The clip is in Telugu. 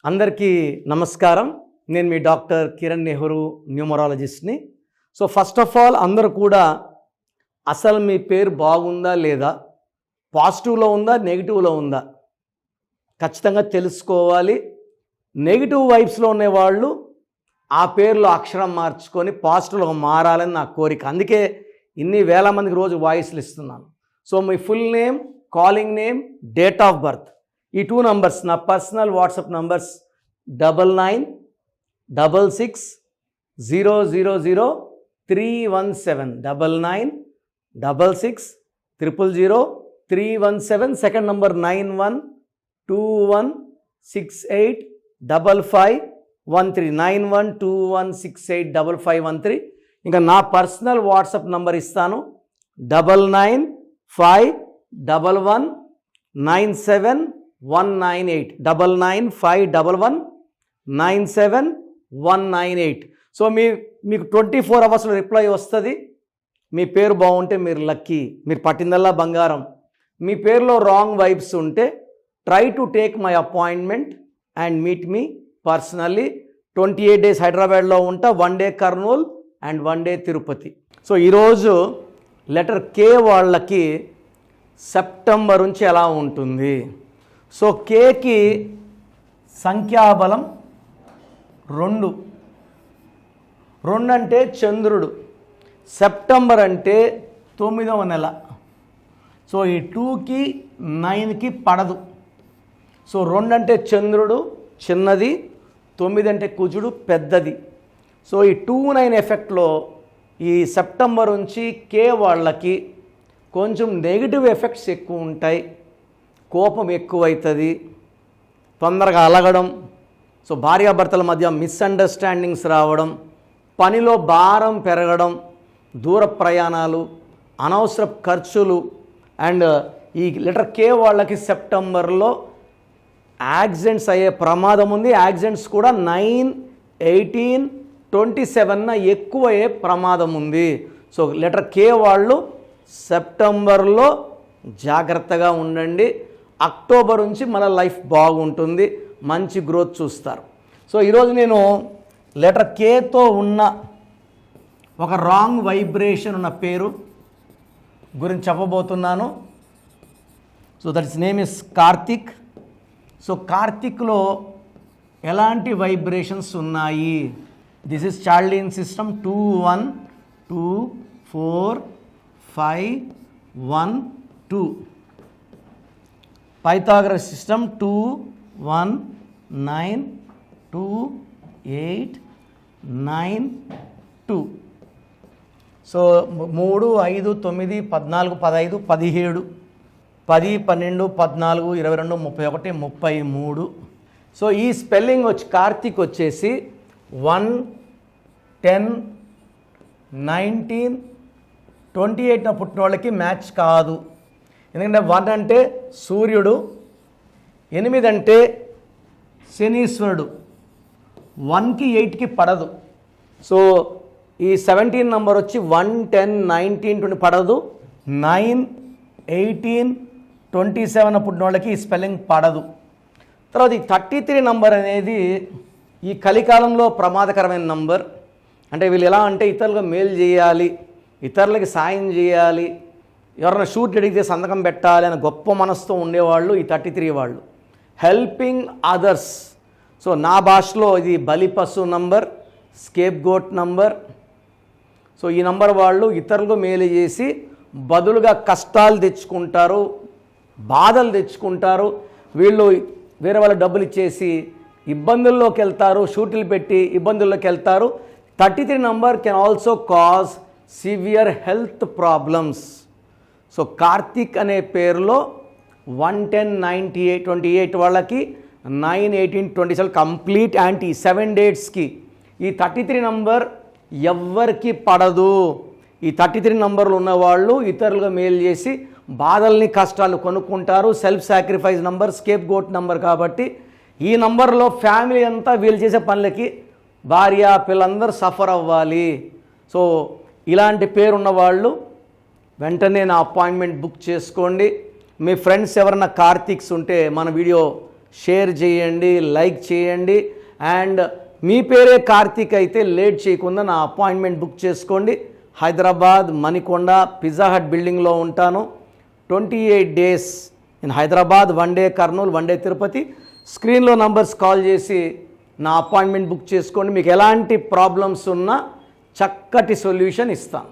అందరికీ నమస్కారం. నేను మీ డాక్టర్ కిరణ్ నెహ్రూ, న్యూమరాలజిస్ట్ని. సో ఫస్ట్ ఆఫ్ ఆల్ అందరూ కూడా అసలు మీ పేరు బాగుందా లేదా, పాజిటివ్లో ఉందా నెగిటివ్లో ఉందా ఖచ్చితంగా తెలుసుకోవాలి. నెగిటివ్ వైబ్స్లో ఉండేవాళ్ళు ఆ పేరులో అక్షరం మార్చుకొని పాజిటివ్లో మారాలని నా కోరిక. అందుకే ఇన్ని వేల మందికి రోజు వాయిస్లు ఇస్తున్నాను. So me full name, calling name, date of birth, ఈ 2 నంబర్స్ నా personal WhatsApp numbers 9966000317 9966000317. Second number 9121685513 9121685513. ఇంకా నా పర్సనల్ వాట్సాప్ నంబర్ ఇస్తాను 9951197198 9951197198. సో మీకు 24 అవర్స్లో రిప్లై వస్తుంది. మీ పేరు బాగుంటే మీరు లక్కీ, మీరు పట్టిందల్లా బంగారం. మీ పేరులో రాంగ్ వైబ్స్ ఉంటే try to take my appointment and meet me personally. 28 days హైదరాబాద్లో ఉంటా, 1 day Kurnool and 1 day Tirupati. So ఈరోజు లెటర్ కే వాళ్ళకి సెప్టెంబర్ నుంచి ఎలా ఉంటుంది. సో కేకి సంఖ్యాబలం 2 అంటే చంద్రుడు. సెప్టెంబర్ అంటే 9వ నెల. సో ఈ 2కి 9కి పడదు. సో 2 అంటే చంద్రుడు చిన్నది, 9 అంటే కుజుడు పెద్దది. సో ఈ 2-9 ఎఫెక్ట్లో ఈ సెప్టెంబర్ నుంచి కే వాళ్ళకి కొంచెం నెగిటివ్ ఎఫెక్ట్స్ ఎక్కువ ఉంటాయి. కోపం ఎక్కువవుతుంది, తొందరగా అలగడం, సో భార్యాభర్తల మధ్య మిస్అండర్స్టాండింగ్స్ రావడం, పనిలో భారం పెరగడం, దూర ప్రయాణాలు, అనవసర ఖర్చులు. అండ్ ఈ లెటర్ కే వాళ్ళకి సెప్టెంబర్లో యాక్సిడెంట్స్ అయ్యే ప్రమాదం ఉంది. యాక్సిడెంట్స్ కూడా 9, 18, 27 ఎక్కువ అయ్యే ప్రమాదం ఉంది. సో లెటర్ కే వాళ్ళు సెప్టెంబర్లో జాగ్రత్తగా ఉండండి. అక్టోబర్ నుంచి మన లైఫ్ బాగుంటుంది, మంచి గ్రోత్ చూస్తారు. సో ఈరోజు నేను లెటర్ కేతో ఉన్న ఒక రాంగ్ వైబ్రేషన్ ఉన్న పేరు గురించి చెప్పబోతున్నాను. So that is name is Karthik. So కార్తిక్లో ఎలాంటి వైబ్రేషన్స్ ఉన్నాయి? This is Chaldean system 2 1 2 4 5 1 2. Pythagoras system 2 1 9 2 8 9 2. So 3 5 9 14 15 17 10 12 14 22 31 33. So ఈ స్పెల్లింగ్ వచ్చి కార్తిక్ వచ్చేసి 1 10 19 28 పుట్టిన వాళ్ళకి మ్యాచ్ కాదు. ఎందుకంటే 1 అంటే సూర్యుడు, 8 అంటే శనీశ్వరుడు, 1కి 8కి పడదు. సో ఈ 17 నంబర్ వచ్చి 1 10 19 20 పడదు. 9 18 27 పుట్టిన వాళ్ళకి ఈ స్పెల్లింగ్ పడదు. తర్వాత ఈ 33 నంబర్ అనేది ఈ కలికాలంలో ప్రమాదకరమైన నంబర్. అంటే వీళ్ళు ఎలా అంటే ఇతరులుగా మేలు చేయాలి, ఇతరులకి సాయం చేయాలి, ఎవరైనా షూట్ అడిగితే సంతకం పెట్టాలి అని గొప్ప మనసుతో ఉండేవాళ్ళు ఈ 33 వాళ్ళు. Helping others. సో నా భాషలో ఇది బలిపశు number, scapegoat number. So ఈ నంబర్ వాళ్ళు ఇతరులకు మేలు చేసి బదులుగా కష్టాలు తెచ్చుకుంటారు, బాధలు తెచ్చుకుంటారు. వీళ్ళు వేరే వాళ్ళ డబ్బులు ఇచ్చేసి ఇబ్బందుల్లోకి వెళ్తారు, షూట్లు పెట్టి ఇబ్బందుల్లోకి వెళ్తారు. 33 number can also cause severe health problems. So Karthik అనే పేరులో 1 10 98 28 వాళ్ళకి 9 18 27 కంప్లీట్ యాంటీ 7 డేట్స్కి ఈ 33 నంబర్ ఎవ్వరికి పడదు. ఈ 33 నంబర్లు ఉన్నవాళ్ళు ఇతరులుగా మేలు చేసి బాధల్ని కష్టాలు కొనుక్కుంటారు. Self sacrifice number, scapegoat number. కాబట్టి ఈ నంబర్లో ఫ్యామిలీ అంతా వీళ్ళు చేసే పనులకి భార్య పిల్లలందరూ సఫర్ అవ్వాలి. సో ఇలాంటి పేరున్న వాళ్ళు వెంటనే నా అపాయింట్మెంట్ బుక్ చేసుకోండి. మీ ఫ్రెండ్స్ ఎవరైనా కార్తిక్స్ ఉంటే మన వీడియో షేర్ చేయండి, లైక్ చేయండి. అండ్ మీ పేరే కార్తీక్ అయితే లేట్ చేయకుండా నా అపాయింట్మెంట్ బుక్ చేసుకోండి. హైదరాబాద్ మణికొండ పిజ్జా హట్ బిల్డింగ్లో ఉంటాను. 28 days in Hyderabad, 1 day Kurnool, 1 day Tirupati. స్క్రీన్లో నంబర్స్ కాల్ చేసి నా అపాయింట్మెంట్ బుక్ చేసుకోండి. మీకు ఎలాంటి ప్రాబ్లమ్స్ ఉన్నా చక్కటి సొల్యూషన్ ఇస్తాను.